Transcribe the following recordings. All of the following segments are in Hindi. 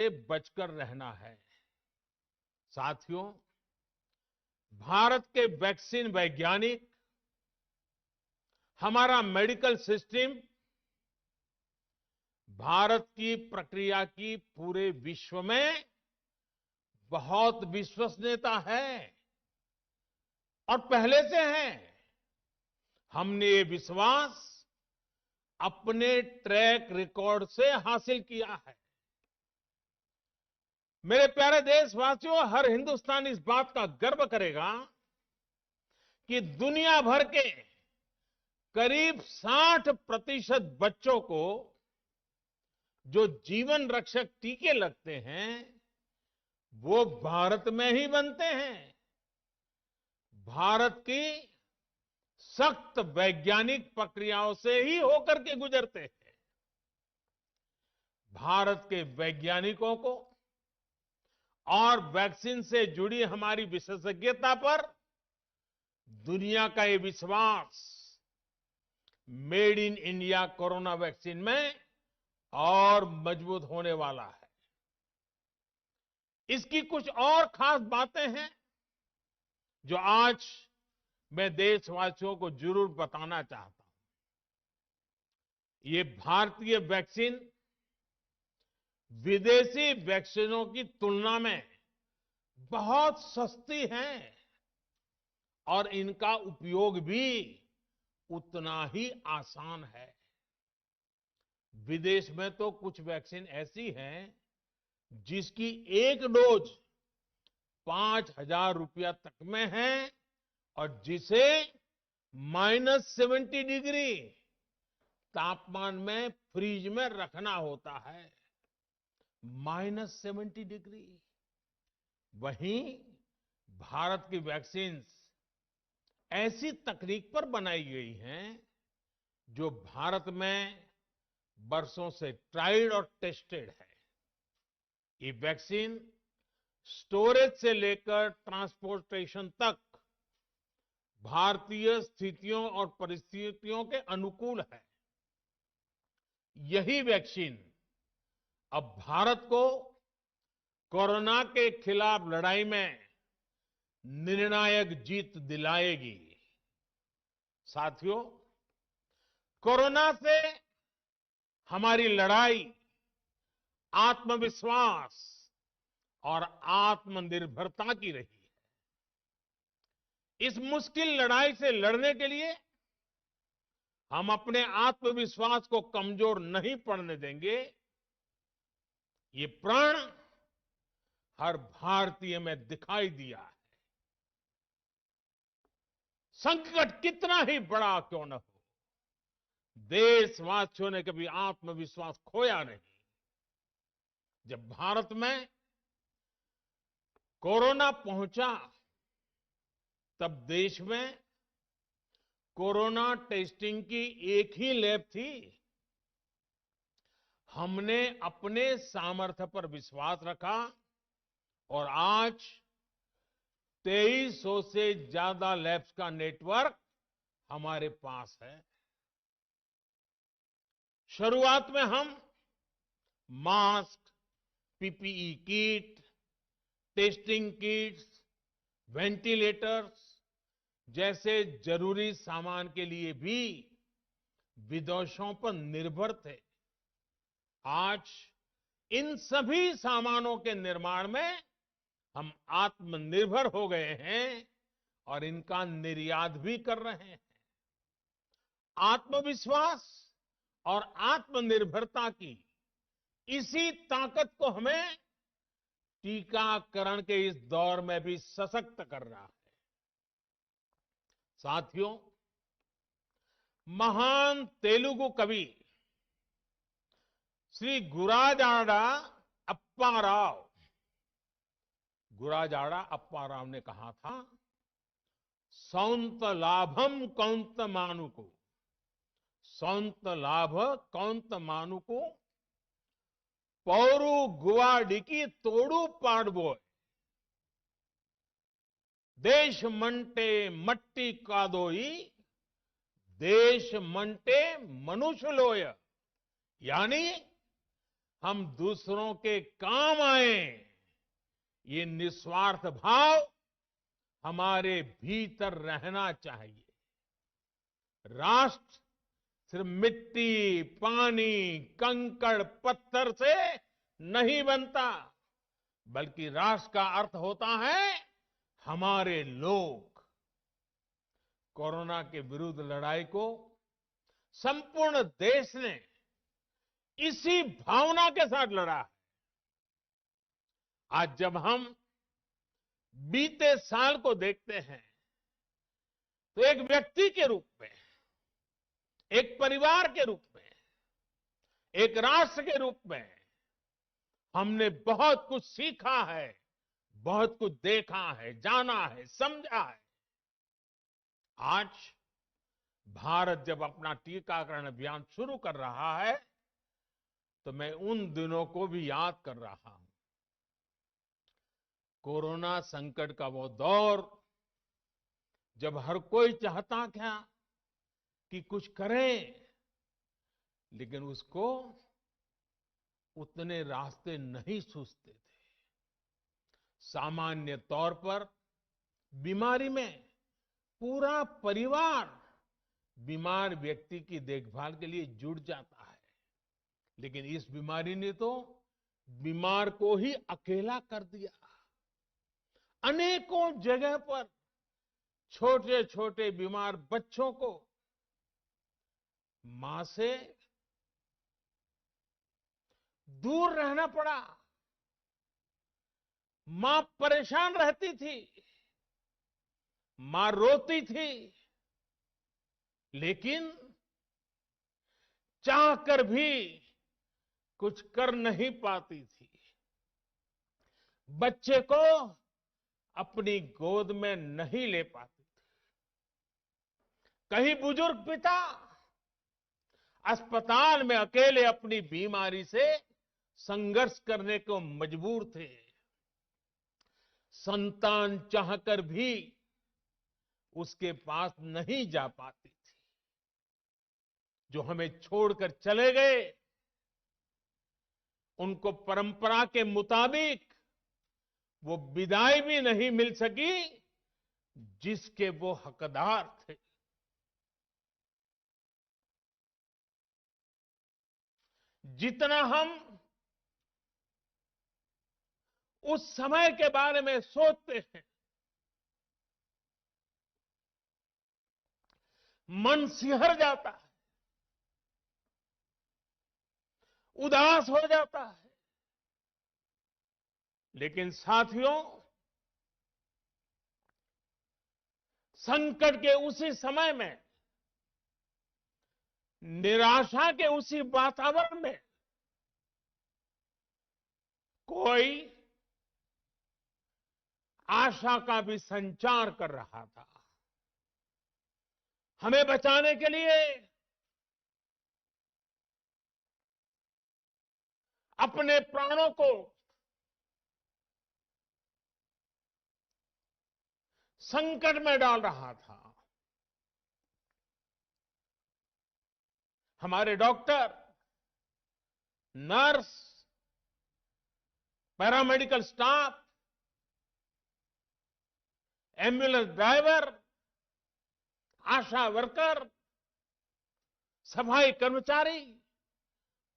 से बचकर रहना है। साथियों, भारत के वैक्सीन वैज्ञानिक, हमारा मेडिकल सिस्टम भारत की प्रक्रिया की पूरे विश्व में बहुत विश्वसनीयता है और पहले से है। हमने ये विश्वास अपने ट्रैक रिकॉर्ड से हासिल किया है। मेरे प्यारे देशवासियों, हर हिंदुस्तानी इस बात का गर्व करेगा कि दुनिया भर के करीब 60% बच्चों को जो जीवन रक्षक टीके लगते हैं वो भारत में ही बनते हैं। भारत की सख्त वैज्ञानिक प्रक्रियाओं से ही होकर के गुजरते हैं। भारत के वैज्ञानिकों को और वैक्सीन से जुड़ी हमारी विशेषज्ञता पर दुनिया का ये विश्वास made in India corona vaccine में और मजबूत होने वाला है। इसकी कुछ और खास बातें हैं जो आज मैं देशवासियों को जरूर बताना चाहता हूं। ये भारतीय वैक्सीन विदेशी वैक्सीनों की तुलना में बहुत सस्ती हैं और इनका उपयोग भी उतना ही आसान है। विदेश में तो कुछ वैक्सीन ऐसी हैं जिसकी एक डोज 5,000 रुपया तक में है और जिसे -70 डिग्री तापमान में फ्रीज में रखना होता है। -70 डिग्री। वहीं भारत की वैक्सीन ऐसी तकनीक पर बनाई गई हैं जो भारत में बरसों से ट्राइड और टेस्टेड है। ये वैक्सीन स्टोरेज से लेकर ट्रांसपोर्टेशन तक भारतीय स्थितियों और परिस्थितियों के अनुकूल है। यही वैक्सीन अब भारत को कोरोना के खिलाफ लड़ाई में निर्णायक जीत दिलाएगी। साथियों, कोरोना से हमारी लड़ाई आत्मविश्वास और आत्मनिर्भरता की रही है। इस मुश्किल लड़ाई से लड़ने के लिए हम अपने आत्मविश्वास को कमजोर नहीं पड़ने देंगे। ये प्रण हर भारतीय में दिखाई दिया है। संकट कितना ही बड़ा क्यों न हो, देशवासियों ने कभी आत्मविश्वास खोया नहीं। जब भारत में कोरोना पहुंचा तब देश में कोरोना टेस्टिंग की एक ही लैब थी। हमने अपने सामर्थ्य पर विश्वास रखा और आज 2300 से ज्यादा लैब्स का नेटवर्क हमारे पास है। शुरुआत में हम mask, PPE kit, testing kits, ventilators जैसे जरूरी सामान के लिए भी विदेशों पर निर्भर थे। आज इन सभी सामानों के निर्माण में हम आत्मनिर्भर हो गए हैं और इनका निर्यात भी कर रहे हैं। आत्मविश्वास और आत्मनिर्भरता की इसी ताकत को हमें टीकाकरण के इस दौर में भी सशक्त कर रहा है। साथियों, महान तेलुगु कवि श्री गुराजाड़ा अप्पा राव ने कहा था, सौंत लाभम कौंत मानुको, सौंत लाभ कौंत मानुको, पौरु गुवाडिकी तोड़ू पाड़बोय, देश मंटे मट्टी कादोई, देश मंटे मनुष्य लोय। यानी हम दूसरों के काम आए, ये निस्वार्थ भाव हमारे भीतर रहना चाहिए। राष्ट्र सिर्फ मिट्टी, पानी, कंकड़, पत्थर से नहीं बनता, बल्कि राष्ट्र का अर्थ होता है हमारे लोग। कोरोना के विरुद्ध लड़ाई को संपूर्ण देश ने इसी भावना के साथ लड़ा है। आज जब हम बीते साल को देखते हैं तो एक व्यक्ति के रूप में, एक परिवार के रूप में, एक राष्ट्र के रूप में हमने बहुत कुछ सीखा है, बहुत कुछ देखा है, जाना है, समझा है। आज भारत जब अपना टीकाकरण अभियान शुरू कर रहा है तो मैं उन दिनों को भी याद कर रहा हूं। कोरोना संकट का वो दौर जब हर कोई चाहता था कि कुछ करें, लेकिन उसको उतने रास्ते नहीं सूझते थे। सामान्य तौर पर बीमारी में पूरा परिवार बीमार व्यक्ति की देखभाल के लिए जुट जाता है, लेकिन इस बीमारी ने तो बीमार को ही अकेला कर दिया। अनेकों जगह पर छोटे छोटे बीमार बच्चों को मां से दूर रहना पड़ा। मां परेशान रहती थी, मां रोती थी, लेकिन चाहकर भी कुछ कर नहीं पाती थी। बच्चे को अपनी गोद में नहीं ले पाती थी। कहीं बुजुर्ग पिता अस्पताल में अकेले अपनी बीमारी से संघर्ष करने को मजबूर थे। संतान चाहकर भी उसके पास नहीं जा पाती थी। जो हमें छोड़कर चले गए, उनको परंपरा के मुताबिक वो विदाई भी नहीं मिल सकी जिसके वो हकदार थे। जितना हम उस समय के बारे में सोचते हैं, मन सिहर जाता है, उदास हो जाता है। लेकिन साथियों, संकट के उसी समय में, निराशा के उसी वातावरण में कोई आशा का भी संचार कर रहा था। हमें बचाने के लिए अपने प्राणों को संकट में डाल रहा था। हमारे doctor, nurse, paramedical staff, ambulance driver, ASHA worker, सफाई कर्मचारी,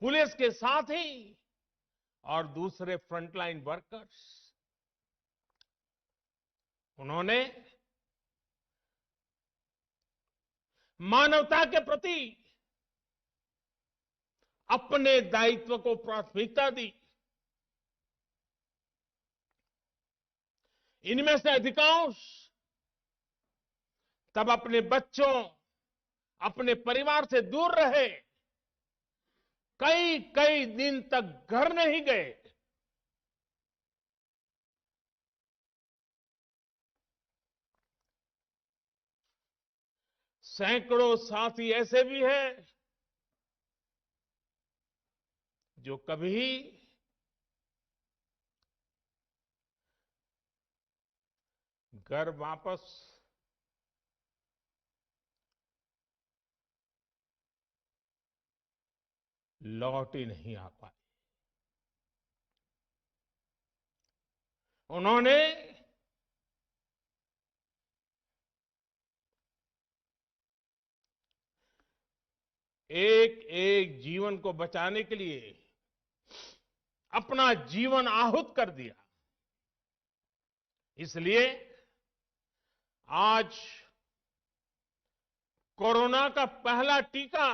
पुलिस के साथी और दूसरे फ्रंटलाइन वर्कर्स, उन्होंने मानवता के प्रति अपने दायित्व को प्राथमिकता दी। इनमें से अधिकांश तब अपने बच्चों, अपने परिवार से दूर रहे, कई कई दिन तक घर नहीं गए। सैकड़ों साथी ऐसे भी हैं जो कभी घर वापस लौट ही नहीं आ पाए। उन्होंने एक एक जीवन को बचाने के लिए अपना जीवन आहूत कर दिया। इसलिए आज कोरोना का पहला टीका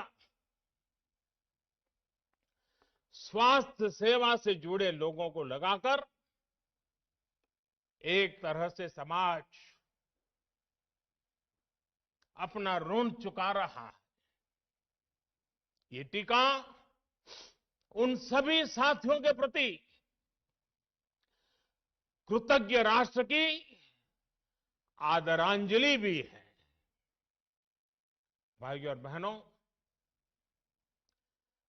स्वास्थ्य सेवा से जुड़े लोगों को लगाकर एक तरह से समाज अपना ऋण चुका रहा है। ये टीका उन सभी साथियों के प्रति कृतज्ञ राष्ट्र की आदरांजलि भी है। भाइयों और बहनों,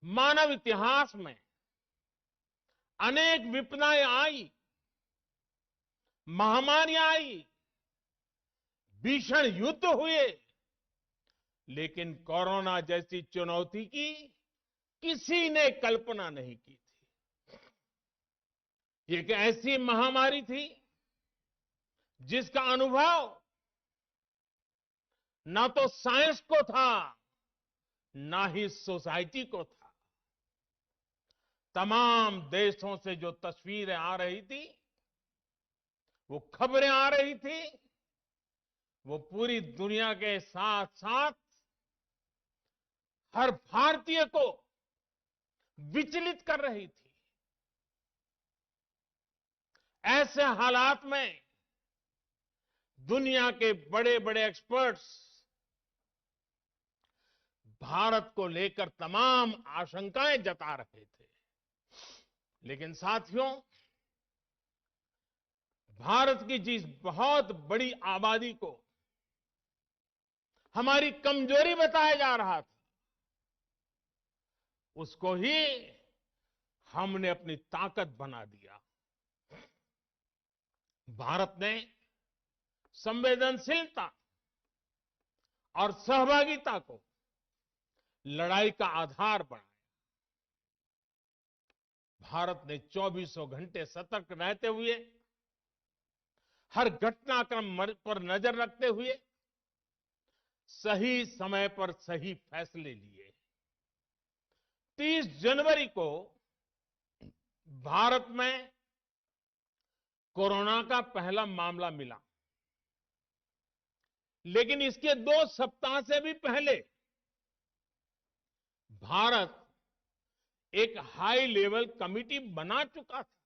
मानव इतिहास में अनेक विपदाएं आई, महामारियां आई, भीषण युद्ध हुए, लेकिन कोरोना जैसी चुनौती की किसी ने कल्पना नहीं की थी। ये एक ऐसी महामारी थी जिसका अनुभव ना तो साइंस को था, ना ही सोसाइटी को था। तमाम देशों से जो तस्वीरें आ रही थी, वो खबरें आ रही थी, वो पूरी दुनिया के साथ साथ हर भारतीय को विचलित कर रही थी। ऐसे हालात में दुनिया के बड़े बड़े एक्सपर्ट्स भारत को लेकर तमाम आशंकाएं जता रहे थे। लेकिन साथियों, भारत की जिस बहुत बड़ी आबादी को हमारी कमजोरी बताया जा रहा था, उसको ही हमने अपनी ताकत बना दिया। भारत ने संवेदनशीलता और सहभागिता को लड़ाई का आधार बनाया। भारत ने 24 घंटे सतर्क रहते हुए, हर घटनाक्रम पर नजर रखते हुए सही समय पर सही फैसले लिए। 30 जनवरी को भारत में कोरोना का पहला मामला मिला, लेकिन इसके 2 सप्ताह से भी पहले भारत एक हाई लेवल कमिटी बना चुका था।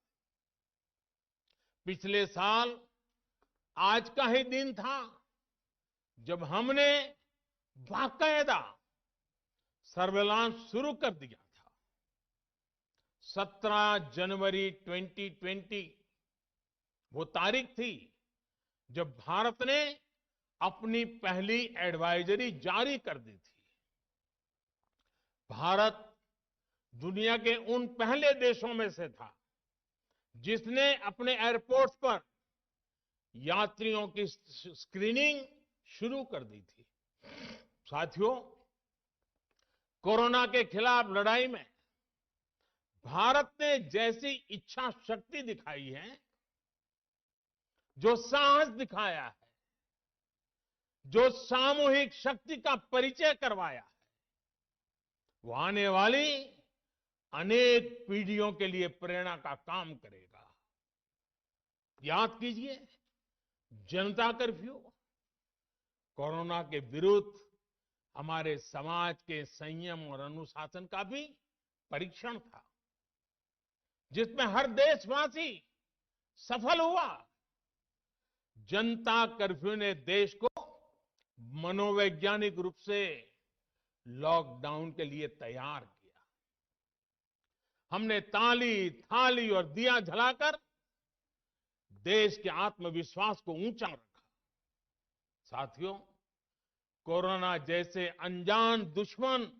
पिछले साल आज का ही दिन था जब हमने बाकायदा सर्वेलांस शुरू कर दिया था। 17 जनवरी 2020 वो तारीख थी जब भारत ने अपनी पहली एडवाइजरी जारी कर दी थी। भारत दुनिया के उन पहले देशों में से था जिसने अपने एयरपोर्ट्स पर यात्रियों की स्क्रीनिंग शुरू कर दी थी। साथियों, कोरोना के खिलाफ लड़ाई में भारत ने जैसी इच्छा शक्ति दिखाई है, जो साहस दिखाया है, जो सामूहिक शक्ति का परिचय करवाया है, वो आने वाली अनेक पीढ़ियों के लिए प्रेरणा का काम करेगा। याद कीजिए, जनता कर्फ्यू कोरोना के विरुद्ध हमारे समाज के संयम और अनुशासन का भी परीक्षण था, जिसमें हर देशवासी सफल हुआ। जनता कर्फ्यू ने देश को मनोवैज्ञानिक रूप से लॉकडाउन के लिए तैयार किया। हमने ताली, थाली और दिया जलाकर देश के आत्मविश्वास को ऊंचा रखा। साथियों, कोरोना जैसे अनजान दुश्मन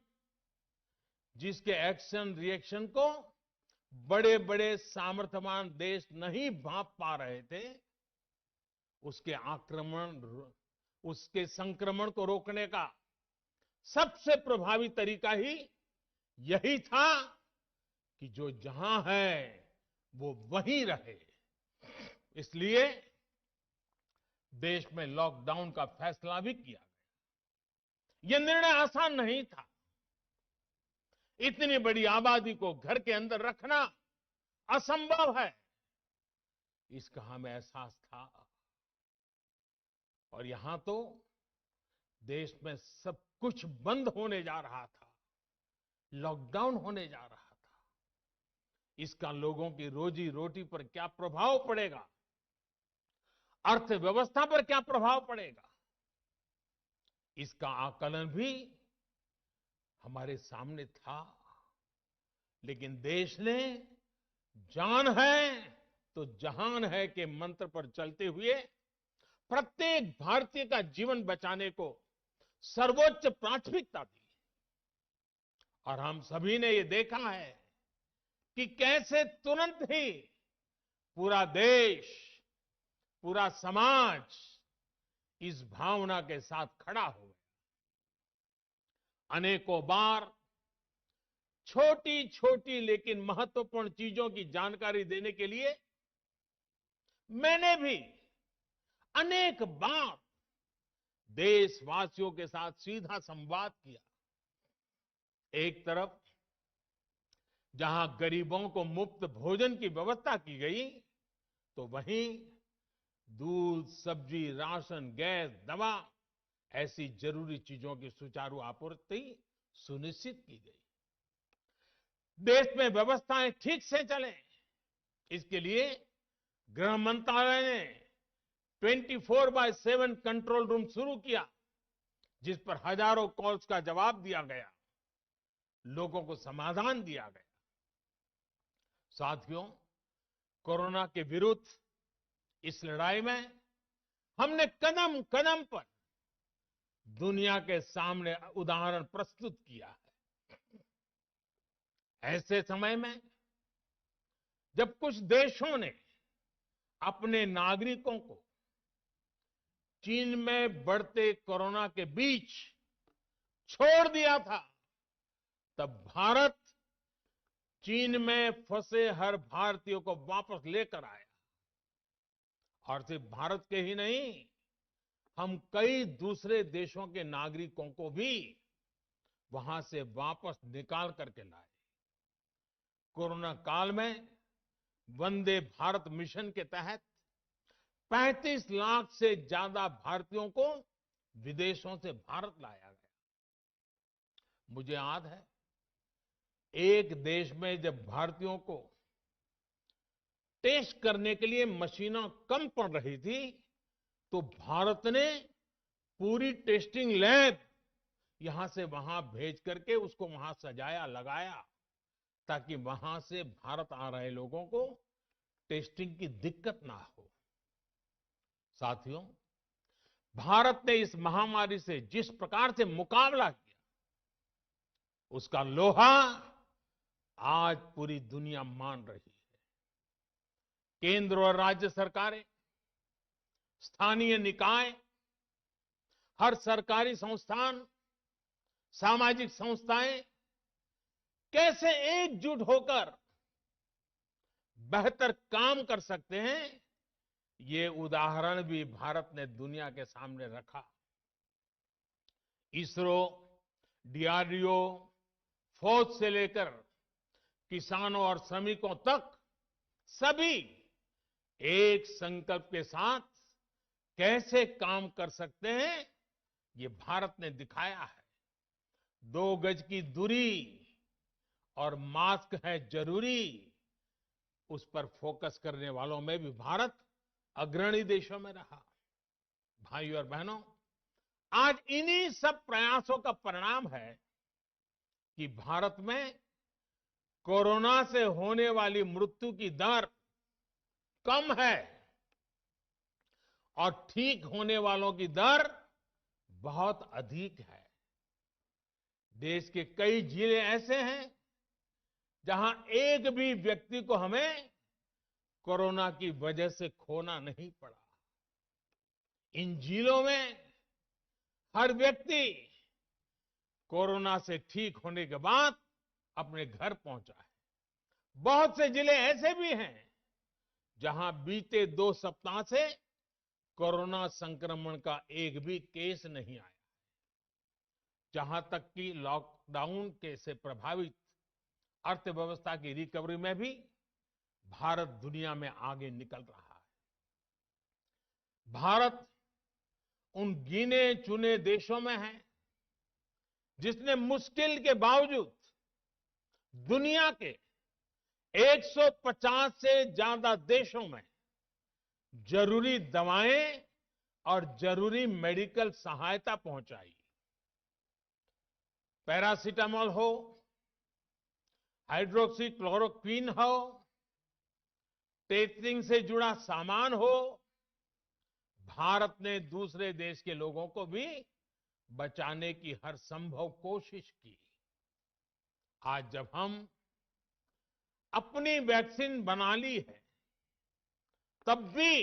जिसके एक्शन रिएक्शन को बड़े बड़े सामर्थ्यवान देश नहीं भांप पा रहे थे, उसके संक्रमण को रोकने का सबसे प्रभावी तरीका ही यही था कि जो जहां है वो वहीं रहे। इसलिए देश में लॉकडाउन का फैसला भी किया गया। यह निर्णय आसान नहीं था। इतनी बड़ी आबादी को घर के अंदर रखना असंभव है, इसका हमें एहसास था। और यहां तो देश में सब कुछ बंद होने जा रहा था, लॉकडाउन होने जा रहा था। इसका लोगों की रोजी रोटी पर क्या प्रभाव पड़ेगा, अर्थव्यवस्था पर क्या प्रभाव पड़ेगा, इसका आकलन भी हमारे सामने था। लेकिन देश ने जान है तो जहान है के मंत्र पर चलते हुए प्रत्येक भारतीय का जीवन बचाने को सर्वोच्च प्राथमिकता दी। और हम सभी ने ये देखा है कि कैसे तुरंत ही पूरा देश, पूरा समाज इस भावना के साथ खड़ा हो गया। अनेकों बार छोटी छोटी लेकिन महत्वपूर्ण चीजों की जानकारी देने के लिए मैंने भी अनेक बार देशवासियों के साथ सीधा संवाद किया। एक तरफ जहां गरीबों को मुफ्त भोजन की व्यवस्था की गई, तो वहीं दूध, सब्जी, राशन, गैस, दवा ऐसी जरूरी चीजों की सुचारू आपूर्ति सुनिश्चित की गई। देश में व्यवस्थाएं ठीक से चले, इसके लिए गृह मंत्रालय ने 24/7 कंट्रोल रूम शुरू किया, जिस पर हजारों कॉल्स का जवाब दिया गया, लोगों को समाधान दिया गया। साथियों, कोरोना के विरुद्ध इस लड़ाई में हमने कदम कदम पर दुनिया के सामने उदाहरण प्रस्तुत किया है। ऐसे समय में जब कुछ देशों ने अपने नागरिकों को चीन में बढ़ते कोरोना के बीच छोड़ दिया था, तब भारत चीन में फंसे हर भारतीय को वापस लेकर आया। और सिर्फ भारत के ही नहीं, हम कई दूसरे देशों के नागरिकों को भी वहां से वापस निकाल करके लाए। कोरोना काल में वंदे भारत मिशन के तहत 35 लाख से ज्यादा भारतीयों को विदेशों से भारत लाया गया। मुझे याद है, एक देश में जब भारतीयों को टेस्ट करने के लिए मशीनें कम पड़ रही थी, तो भारत ने पूरी टेस्टिंग लैब यहां से वहां भेज करके उसको वहां सजाया, लगाया, ताकि वहां से भारत आ रहे लोगों को टेस्टिंग की दिक्कत ना हो। साथियों, भारत ने इस महामारी से जिस प्रकार से मुकाबला किया, उसका लोहा आज पूरी दुनिया मान रही है। केंद्र और राज्य सरकारें, स्थानीय निकाय, हर सरकारी संस्थान, सामाजिक संस्थाएं कैसे एकजुट होकर बेहतर काम कर सकते हैं, ये उदाहरण भी भारत ने दुनिया के सामने रखा। इसरो, डीआरडीओ, फौज से लेकर किसानों और श्रमिकों तक सभी एक संकल्प के साथ कैसे काम कर सकते हैं, ये भारत ने दिखाया है। 2 गज की दूरी और मास्क है जरूरी, उस पर फोकस करने वालों में भी भारत अग्रणी देशों में रहा। भाइयों और बहनों, आज इन्हीं सब प्रयासों का परिणाम है कि भारत में कोरोना से होने वाली मृत्यु की दर कम है और ठीक होने वालों की दर बहुत अधिक है। देश के कई जिले ऐसे हैं जहां एक भी व्यक्ति को हमें कोरोना की वजह से खोना नहीं पड़ा। इन जिलों में हर व्यक्ति कोरोना से ठीक होने के बाद अपने घर पहुंचा है। बहुत से जिले ऐसे भी हैं जहां बीते 2 सप्ताह से कोरोना संक्रमण का एक भी केस नहीं आया, जहां तक कि लॉकडाउन के से प्रभावित अर्थव्यवस्था की रिकवरी में भी भारत दुनिया में आगे निकल रहा है। भारत उन गिने चुने देशों में है जिसने मुश्किल के बावजूद दुनिया के 150 से ज्यादा देशों में जरूरी दवाएं और जरूरी मेडिकल सहायता पहुंचाई। पैरासीटामोल हो, हाइड्रोक्सी क्लोरोक्वीन हो, टेस्टिंग से जुड़ा सामान हो, भारत ने दूसरे देश के लोगों को भी बचाने की हर संभव कोशिश की। आज जब हम अपनी वैक्सीन बना ली है, तब भी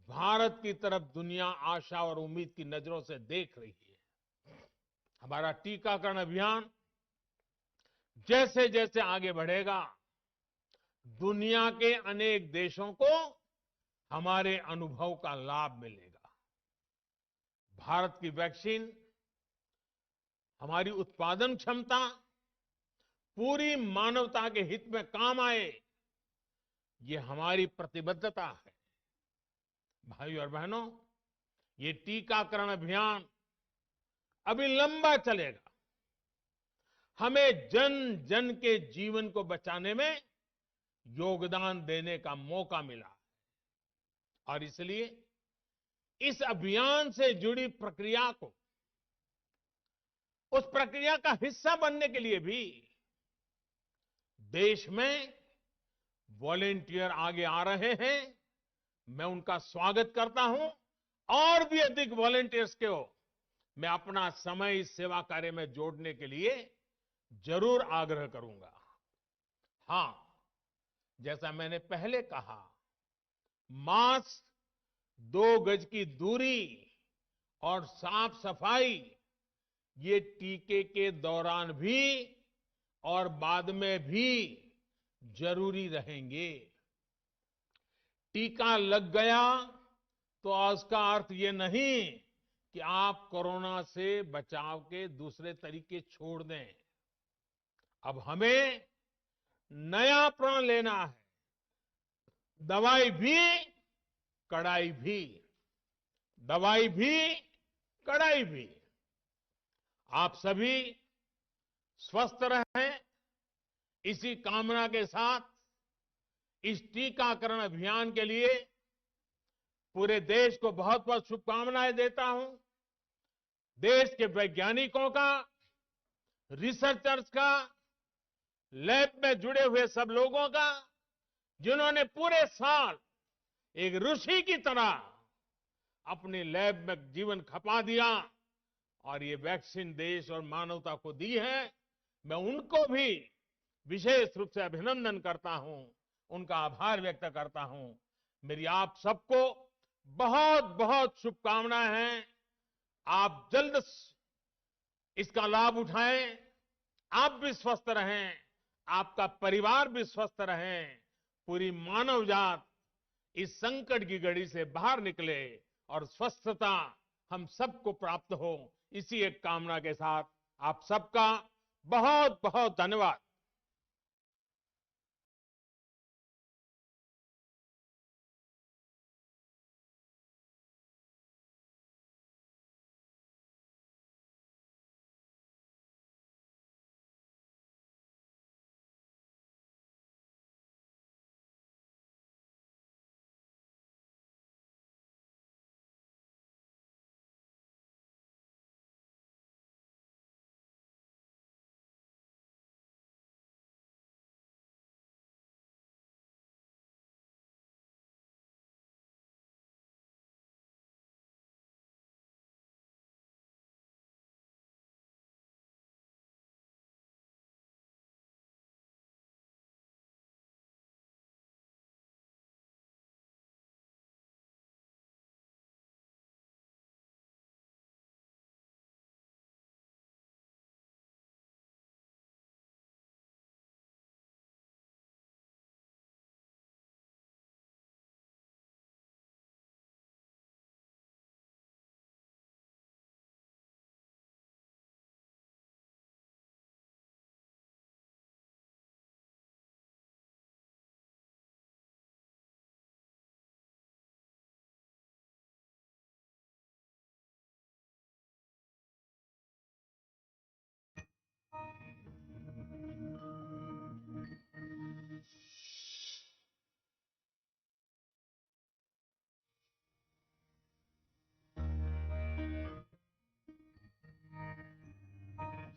भारत की तरफ दुनिया आशा और उम्मीद की नजरों से देख रही है। हमारा टीकाकरण अभियान जैसे जैसे आगे बढ़ेगा, दुनिया के अनेक देशों को हमारे अनुभव का लाभ मिलेगा। भारत की वैक्सीन, हमारी उत्पादन क्षमता पूरी मानवता के हित में काम आए, ये हमारी प्रतिबद्धता है। भाइयों और बहनों, ये टीकाकरण अभियान अभी लंबा चलेगा। हमें जन जन के जीवन को बचाने में योगदान देने का मौका मिला और इसलिए इस अभियान से जुड़ी प्रक्रिया को, उस प्रक्रिया का हिस्सा बनने के लिए भी देश में वॉलेंटियर आगे आ रहे हैं। मैं उनका स्वागत करता हूं और भी अधिक वॉलेंटियर्स को मैं अपना समय इस सेवा कार्य में जोड़ने के लिए जरूर आग्रह करूंगा। हां, जैसा मैंने पहले कहा, मास्क, 2 गज की दूरी और साफ सफाई ये टीके के दौरान भी और बाद में भी जरूरी रहेंगे। टीका लग गया तो उसका अर्थ ये नहीं कि आप कोरोना से बचाव के दूसरे तरीके छोड़ दें। अब हमें नया प्रण लेना है। दवाई भी, कड़ाई भी। दवाई भी, कड़ाई भी। आप सभी स्वस्थ रहें, इसी कामना के साथ इस टीकाकरण अभियान के लिए पूरे देश को बहुत बहुत शुभकामनाएं देता हूं। देश के वैज्ञानिकों का, रिसर्चर्स का, लैब में जुड़े हुए सब लोगों का, जिन्होंने पूरे साल एक ऋषि की तरह अपनी लैब में जीवन खपा दिया और ये वैक्सीन देश और मानवता को दी है। मैं उनको भी विशेष रूप से अभिनंदन करता हूं, उनका आभार व्यक्त करता हूं। मेरी आप सबको बहुत बहुत शुभकामनाएं हैं। आप जल्द इसका लाभ उठाएं, आप भी स्वस्थ रहें, आपका परिवार भी स्वस्थ रहे, पूरी मानव जात इस संकट की घड़ी से बाहर निकले और स्वस्थता हम सबको प्राप्त हो, इसी एक कामना के साथ आप सबका बहुत बहुत धन्यवाद।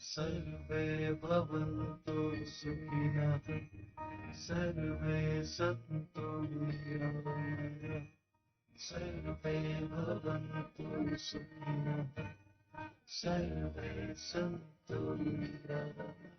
सर्वे भवन्तु सुखिनः, सर्वे सन्तु निरामयाः, सर्वे भवन्तु सुखिनः, सर्वे सन्तु निरामयाः।